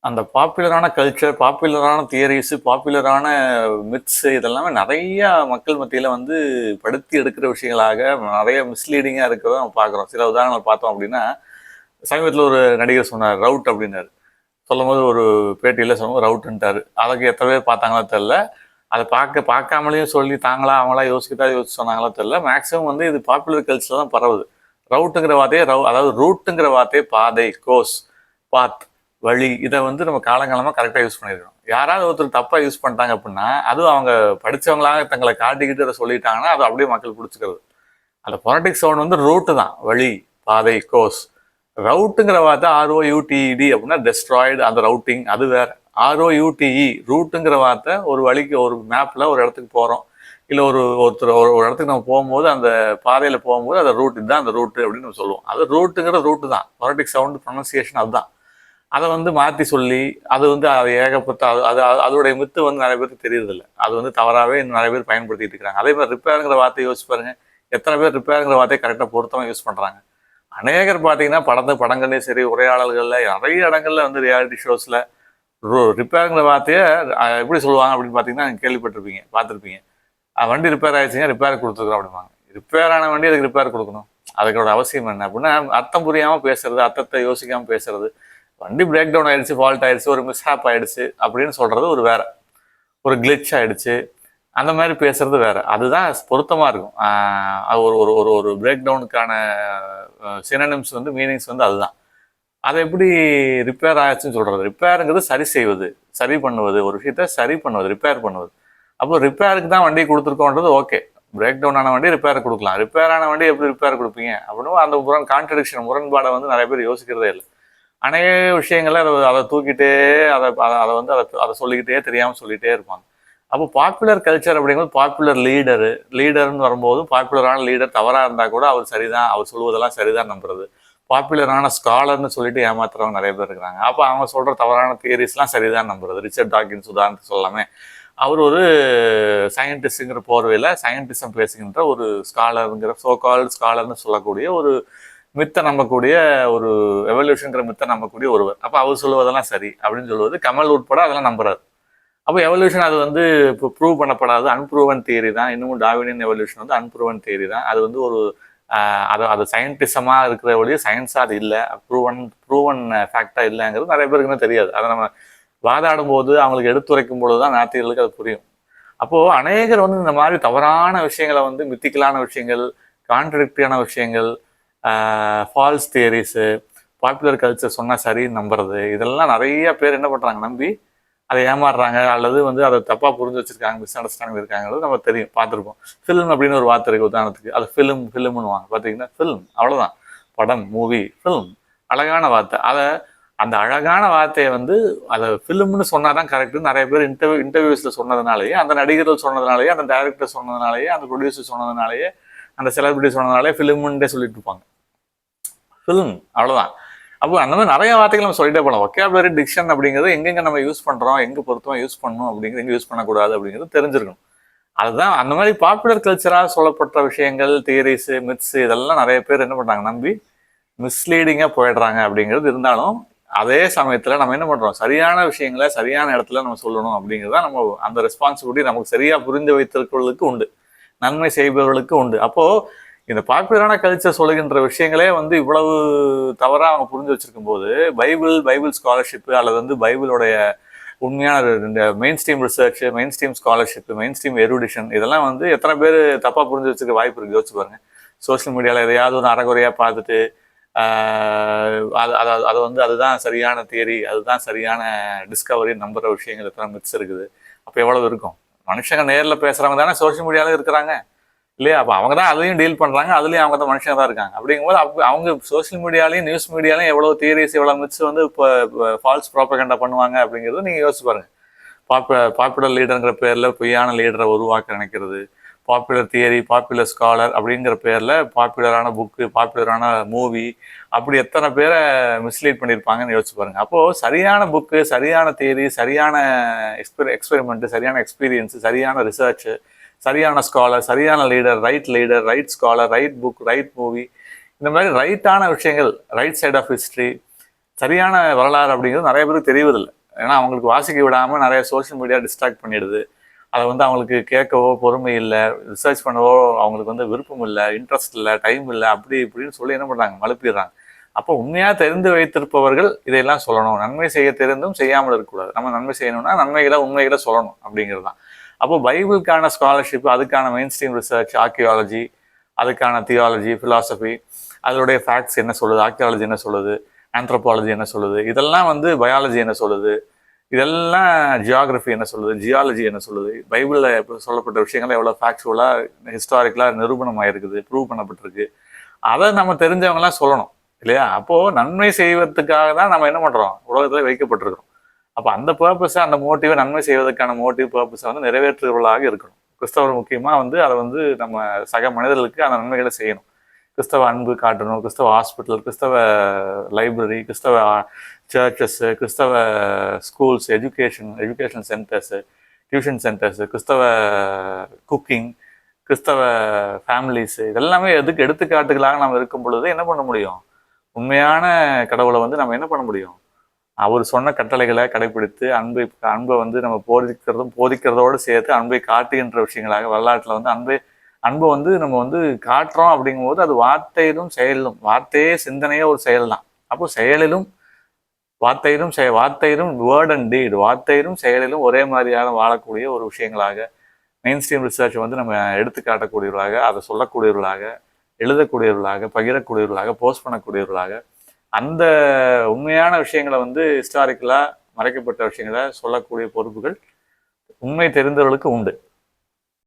அந்த பாப்புலரான கல்ச்சர், பாப்புலரான தியரீஸு, பாப்புலரான மித்ஸு இதெல்லாமே நெறைய மக்கள் மத்தியில வந்து படுத்தி எடுக்கிற விஷயங்களாக நெறைய மிஸ்லீடிங்கா இருக்கிறத நம்ம பார்க்குறோம். சில உதாரணங்கள் பார்த்தோம் அப்படின்னா, சமீபத்தில ஒரு நடிகர் சொன்னார், ரவுட் அப்படின்னாரு. சொல்லும்போது ஒரு பேட்டியில சொல்லும்போது ரவுட்டுன்ட்டாரு. அதுக்கு எத்தன பேர் பார்த்தாங்களோ தெரியல. அத பார்க்காமலேயும் சொல்லி தாங்களா, அவங்களா யோசிச்சு சொன்னாங்களோ தெரியல. மேக்ஸிமம் வந்து இது பாப்புலர் கல்ச்சர்ல தான் பரவுது. ரவுட்டுங்கிற வார்த்தையே அதாவது ரூட்டுங்கிற வார்த்தையே பாதை, கோர்ஸ், பாத், வழி இதை வந்து நம்ம காலங்காலமா கரெக்டா யூஸ் பண்ணியிருக்கோம். யாராவது ஒருத்தர் தப்பா யூஸ் பண்ணிட்டாங்க அப்படின்னா, அதுவும் அவங்க படிச்சவங்களாக தங்களை காட்டிக்கிட்டு அதை சொல்லிட்டாங்கன்னா, அது அப்படியே மக்கள் புடிச்சுக்கிறது. அந்த பொனடிக் சவுண்ட் வந்து ரூட்டு தான். வழி, பாதை, கோர்ஸ். ரவுட்டுங்கிற வார்த்தை ROUTED அப்படின்னா டெஸ்ட்ராய்டு, அந்த ரவுட்டிங் அது வேற. ROUTE ரூட்டுங்கிற வார்த்தை ஒரு வழிக்கு ஒரு மேப்ல ஒரு இடத்துக்கு போறோம். இல்லை ஒருத்தர் ஒரு இடத்துக்கு நம்ம போகும்போது அந்த பாதையில் போகும்போது அந்த ரூட் இதுதான் அந்த ரூட்டு அப்படின்னு நம்ம சொல்லுவோம். அது ரூட்டுங்கிற ரூட்டு தான். பொனடிக் சவுண்ட் ப்ரொனன்சியேஷன் அதுதான். அதை வந்து மாற்றி சொல்லி அது வந்து அது ஏகப்பட்ட அது அது அதோடைய மித்து வந்து நிறைய பேருக்கு தெரியறதில்ல. அது வந்து தவறாகவே நிறைய பேர் பயன்படுத்திட்டு இருக்கிறாங்க. அதே மாதிரி ரிப்பேருங்கிற வார்த்தையை யோசிச்சு பாருங்க. எத்தனை பேர் ரிப்பேருங்கிற வார்த்தையை கரெக்டாக பொருத்தமாக யூஸ் பண்ணுறாங்க. அநேகர் பார்த்தீங்கன்னா படங்கள்லேயும் சரி, உரையாடல்களில் நிறைய இடங்கள்ல வந்து ரியாலிட்டி ஷோஸில் ரிப்பேருங்கிற வார்த்தையை எப்படி சொல்லுவாங்க அப்படின்னு பார்த்தீங்கன்னா நீங்கள் கேள்விப்பட்டிருப்பீங்க, பார்த்துருப்பீங்க. வண்டி ரிப்பேர் ஆயிடுச்சுங்க, ரிப்பேர் கொடுத்துருக்குறோம் அப்படிம்பாங்க. ரிப்பேர் ஆன வண்டி அதுக்கு ரிப்பேர் கொடுக்கணும். அதுக்கோட அவசியம் என்ன அப்படின்னா, அர்த்தம் புரியாமல் பேசுறது, அர்த்தத்தை யோசிக்காமல் பேசுறது. வண்டி பிரேக் டவுன் ஆயிடுச்சு, ஃபால்ட் ஆயிடுச்சு, ஒரு மிஸ்ஹாப் ஆயிடுச்சு அப்படின்னு சொல்றது ஒரு வேற. ஒரு கிளிச் ஆயிடுச்சு, அந்த மாதிரி பேசுறது வேற. அதுதான் பொருத்தமா இருக்கும். அது ஒரு ஒரு ஒரு ஒரு பிரேக் டவுனுக்கான சினனிம்ஸ் வந்து மீனிங்ஸ் வந்து அதுதான். அதை எப்படி ரிப்பேர் ஆயிடுச்சுன்னு சொல்றது? ரிப்பேருங்கிறது சரி செய்வது, சரி பண்ணுவது, ஒரு விஷயத்த சரி பண்ணுவது, ரிப்பேர் பண்ணுவது. அப்போ ரிப்பேருக்கு தான் வண்டி கொடுத்துருக்கோன்றது ஓகே. பிரேக் டவுன் ஆன வண்டி ரிப்பேர் கொடுக்கலாம். ரிப்பேர் ஆன வண்டி எப்படி ரிப்பேர் கொடுப்பீங்க அப்படின்னு அந்த முரண்பாடை வந்து நிறைய பேர் யோசிக்கிறதே இல்லை. அநேக விஷயங்களை அதை தூக்கிட்டே அதை அதை வந்து அதை சொல்லிக்கிட்டே தெரியாமல் சொல்லிகிட்டே இருப்பாங்க. அப்போ பாப்புலர் கல்ச்சர் அப்படிங்கும்போது பாப்புலர் லீடர்னு வரும்போது பாப்புலரான லீடர் தவறாக இருந்தால் கூட அவர் சரிதான், அவர் சொல்வதெல்லாம் சரிதான் நம்புறது. பாப்புலரான ஸ்காலர்னு சொல்லிட்டு ஏமாத்துறவங்க நிறைய பேர் இருக்கிறாங்க. அப்போ அவங்க சொல்கிற தவறான தியரிஸ்லாம் சரிதான் நம்புறது. ரிச்சர்ட் டாக்கின்ஸ் உதாரணத்துக்கு சொல்லாமே, அவர் ஒரு சயின்டிஸ்ட்டுங்கிற போர்வையில் சயின்டிசம் பேசுகின்ற ஒரு ஸ்காலருங்கிற சோகால்டு ஸ்காலர்னு சொல்லக்கூடிய ஒரு மித்த நம்பக்கூடிய ஒரு எவல்யூஷன்ங்கிற மித்த நம்பக்கூடிய ஒருவர். அப்போ அவர் சொல்லுவதெல்லாம் சரி அப்படின்னு சொல்லுவது கமல் உட்பட அதெல்லாம் நம்புறாரு. அப்போ எவல்யூஷன் அது வந்து இப்போ ப்ரூவ் பண்ணப்படாது, அன்ப்ரூவன் தியரி தான். இன்னமும் டார்வினியன் எவல்யூஷன் வந்து அன்ப்ரூவன் தியரி தான். அது வந்து ஒரு அது சயின்டிசமாக இருக்கிற வழியே சயின்ஸாக அது இல்லை, ப்ரூவன் ஃபேக்டாக இல்லைங்கிறது நிறைய பேருக்கு இன்னும் தெரியாது. அதை நம்ம வாதாடும் போது அவங்களுக்கு எடுத்துரைக்கும் பொழுது தான் நாத்திகளுக்கு அது புரியும். அப்போது அநேகர் வந்து இந்த மாதிரி தவறான விஷயங்களை வந்து மித்திக்கலான விஷயங்கள், கான்ட்ரடிக்டான விஷயங்கள், ஃபால்ஸ் தியரிஸு, பாப்புலர் கல்ச்சர் சொன்னால் சரின்னு நம்புறது, இதெல்லாம் நிறைய பேர் என்ன பண்ணுறாங்க, நம்பி அதை ஏமாறுறாங்க அல்லது வந்து அதை தப்பாக புரிஞ்சு வச்சிருக்காங்க, மிஸ் அண்டர்ஸ்டாண்டிங் இருக்காங்கிறது நம்ம தெரியும், பார்த்துருப்போம். ஃபிலிம் அப்படின்னு ஒரு வார்த்தை இருக்குது உதாரணத்துக்கு. அது ஃபிலிம்னு வாங்க பார்த்தீங்கன்னா ஃபிலிம் அவ்வளோதான். படம், மூவி, ஃபிலிம் அழகான வார்த்தை. அதை அந்த அழகான வார்த்தையை வந்து அதை ஃபிலிம்னு சொன்னால் தான் கரெக்டுன்னு நிறைய பேர் இன்டர்வியூஸில் சொன்னதுனாலேயே, அந்த நடிகர்கள் சொன்னதுனாலேயே, அந்த டைரக்டர் சொன்னதுனாலேயே, அந்த ப்ரொடியூசர் சொன்னதுனாலேயே, அந்த செலிபிரிட்டி சொன்னதுனாலே ஃபிலிம்ன்றே சொல்லிட்டு இருப்பாங்க. ஃபிலிம் அவ்வளோதான். அப்போ அந்த மாதிரி நிறைய வார்த்தைகள் நம்ம சொல்லிட்டே போகலாம். ஒகேபுலரி டிக்ஷன் அப்படிங்கிறது எங்கெங்கே நம்ம யூஸ் பண்ணுறோம், எங்கே பொறுத்தமாக யூஸ் பண்ணணும் அப்படிங்கிறது, எங்கே யூஸ் பண்ணக்கூடாது அப்படிங்கிறது தெரிஞ்சிருக்கணும். அதுதான் அந்த மாதிரி பாப்புலர் கல்ச்சராக சொல்லப்பட்ட விஷயங்கள், தியரிஸு, மித்ஸு இதெல்லாம் நிறைய பேர் என்ன பண்ணுறாங்க, நம்பி மிஸ்லீடிங்காக போயிடுறாங்க அப்படிங்கிறது. இருந்தாலும் அதே சமயத்தில் நம்ம என்ன பண்ணுறோம், சரியான விஷயங்களை சரியான இடத்துல நம்ம சொல்லணும் அப்படிங்கிறத நம்ம அந்த ரெஸ்பான்சிபிலிட்டி நமக்கு சரியாக புரிந்து வைத்திருக்கிறவர்களுக்கு உண்டு, நன்மை செய்பவர்களுக்கு உண்டு. அப்போது இந்த பாப்புலரான கல்ச்சர் சொல்லுகின்ற விஷயங்களே வந்து இவ்வளவு தவறாக அவங்க புரிஞ்சு வச்சிருக்கும் போது பைபிள் ஸ்காலர்ஷிப்பு அல்லது வந்து பைபிளோடைய உண்மையான இந்த mainstream research, mainstream scholarship, mainstream erudition இதெல்லாம் வந்து எத்தனை பேர் தப்பாக புரிஞ்சு வச்சுக்க வாய்ப்பு இருக்குது யோசிச்சு பாருங்க. சோசியல் மீடியாவில் எதையாவது ஒன்று அறகுறையாக பார்த்துட்டு அது வந்து அதுதான் சரியான தியரி, அதுதான் சரியான டிஸ்கவரி நம்புற விஷயங்கள் எத்தனை மித்ஸ் இருக்குது. அப்போ எவ்வளவு இருக்கும்? மனுஷங்க நேரில் பேசுகிறவங்க தானே சோசியல் மீடியாவில் இருக்கிறாங்க இல்லையா? அப்போ அவங்க தான் அதையும் டீல் பண்ணுறாங்க, அதுலேயும் அவங்க தான் மனுஷங்க தான் இருக்காங்க. அப்படிங்கும்போது அவங்க சோசியல் மீடியாலையும் நியூஸ் மீடியாலையும் எவ்வளோ தியரிஸ், எவ்வளோ மித்ஸ் வந்து இப்போ ஃபால்ஸ் ப்ராப்பகண்டா பண்ணுவாங்க அப்படிங்கிறது நீங்கள் யோசிச்சு பாருங்கள். பாப்புலர் லீடருங்கிற பேரில் பொய்யான லீடரை உருவாக்க நினைக்கிறது, பாப்புலர் தியரி, பாப்புலர் ஸ்காலர் அப்படிங்கிற பேரில் பாப்புலரான புக்கு, பாப்புலரான மூவி, அப்படி எத்தனை பேரை மிஸ்லீட் பண்ணியிருப்பாங்கன்னு யோசிச்சு பாருங்கள். அப்போது சரியான புக்கு, சரியான தியரி, சரியான எக்ஸ்பெரிமெண்ட்டு, சரியான எக்ஸ்பீரியன்ஸு, சரியான ரிசர்ச்சு, சரியான ஸ்காலர், சரியான leader, right scholar, right book, right movie, இந்த மாதிரி ரைட்டான விஷயங்கள், ரைட் சைட் ஆஃப் ஹிஸ்ட்ரி, சரியான வரலாறு அப்படிங்கிறது நிறைய பேருக்கு தெரிவதில்லை. ஏன்னா அவங்களுக்கு வாசிக்க விடாமல் நிறைய சோஷியல் மீடியா டிஸ்ட்ராக்ட் பண்ணிடுது. அதை வந்து அவங்களுக்கு கேட்கவோ பொறுமை இல்லை, ரிசர்ச் பண்ணவோ அவங்களுக்கு வந்து விருப்பம் இல்லை, இன்ட்ரெஸ்ட் இல்லை, டைம் இல்லை, அப்படி இப்படின்னு சொல்லி என்ன பண்ணுறாங்க, மழுப்பிடுறாங்க. அப்போ உண்மையாக தெரிந்து வைத்திருப்பவர்கள் இதையெல்லாம் சொல்லணும். நன்மை செய்ய தெரிந்தும் செய்யாமல் இருக்கக்கூடாது. நம்ம நன்மை செய்யணும்னா நன்மைகளை உண்மைகளை சொல்லணும் அப்படிங்கிறது தான். அப்போ பைபிளுக்கான ஸ்காலர்ஷிப், அதுக்கான மெயின் ஸ்ட்ரீம் ரிசர்ச், ஆர்கியாலஜி, அதுக்கான தியாலஜி, ஃபிலாசபி, அதனுடைய ஃபேக்ட்ஸ் என்ன சொல்லுது, ஆர்கியாலஜி என்ன சொல்லுது, ஆந்த்ரோபாலஜி என்ன சொல்லுது, இதெல்லாம் வந்து பயாலஜி என்ன சொல்லுது, இதெல்லாம் ஜியாகிரஃபி என்ன சொல்லுது, ஜியாலஜி என்ன சொல்லுது, பைபிளில் சொல்லப்பட்ட விஷயங்கள் எவ்வளோ ஃபேக்சுவலாக ஹிஸ்டாரிக்கலாக நிரூபணம் ஆயிருக்குது, ப்ரூவ் பண்ணப்பட்டிருக்கு, அதை நம்ம தெரிஞ்சவங்கலாம் சொல்லணும் இல்லையா? அப்போது நன்மை செய்வதற்காக தான் நம்ம என்ன பண்ணுறோம், உலகத்தில் வைக்கப்பட்டிருக்கிறோம். அப்போ அந்த பர்பஸை, அந்த மோட்டிவை, நன்மை செய்வதற்கான மோட்டிவ் பர்பஸை வந்து நிறைவேற்றுவர்களாக இருக்கணும். கிறிஸ்தவர் முக்கியமாக வந்து அதை வந்து நம்ம சக மனிதர்களுக்கு அந்த நன்மைகளை செய்யணும். கிறிஸ்தவ அன்பு காட்டணும், கிறிஸ்தவ ஹாஸ்பிட்டல், கிறிஸ்தவ லைப்ரரி, கிறிஸ்தவ சர்ச்சஸ்ஸு, கிறிஸ்தவ schools, education centres, tuition centres, கிறிஸ்தவ குக்கிங், கிறிஸ்தவ ஃபேமிலிஸு, இதெல்லாமே எதுக்கு எடுத்துக்காட்டுகளாக நம்ம இருக்கும் பொழுது என்ன பண்ண முடியும், உண்மையான கடவுளை வந்து நம்ம என்ன பண்ண முடியும், அவர் சொன்ன கட்டளைகளை கடைபிடித்து அன்பை வந்து நம்ம போதிக்கிறதோடு சேர்த்து அன்பை காட்டுகின்ற விஷயங்களாக வரலாற்றில் வந்து அன்பை வந்து நம்ம வந்து காட்டுறோம். அப்படிங்கும்போது அது வார்த்தையிலும் செயலிலும், வார்த்தையே சிந்தனையே ஒரு செயல் தான். அப்போ செயலிலும் வார்த்தையிலும் வேர்ட் அண்ட் டீட், வார்த்தையிலும் செயலிலும் ஒரே மாதிரியாக வாழக்கூடிய ஒரு விஷயங்களாக மெயின் ஸ்ட்ரீம் ரிசர்ச்சை வந்து நம்ம எடுத்து காட்டக்கூடியவர்களாக, அதை சொல்லக்கூடியவர்களாக, எழுதக்கூடியவர்களாக, பகிரக்கூடியவர்களாக, போஸ்ட் பண்ணக்கூடியவர்களாக, அந்த உண்மையான விஷயங்களை வந்து ஹிஸ்டாரிக்கலாக மறைக்கப்பட்ட விஷயங்களை சொல்லக்கூடிய பொறுப்புகள் உண்மை தெரிந்தவர்களுக்கு உண்டு.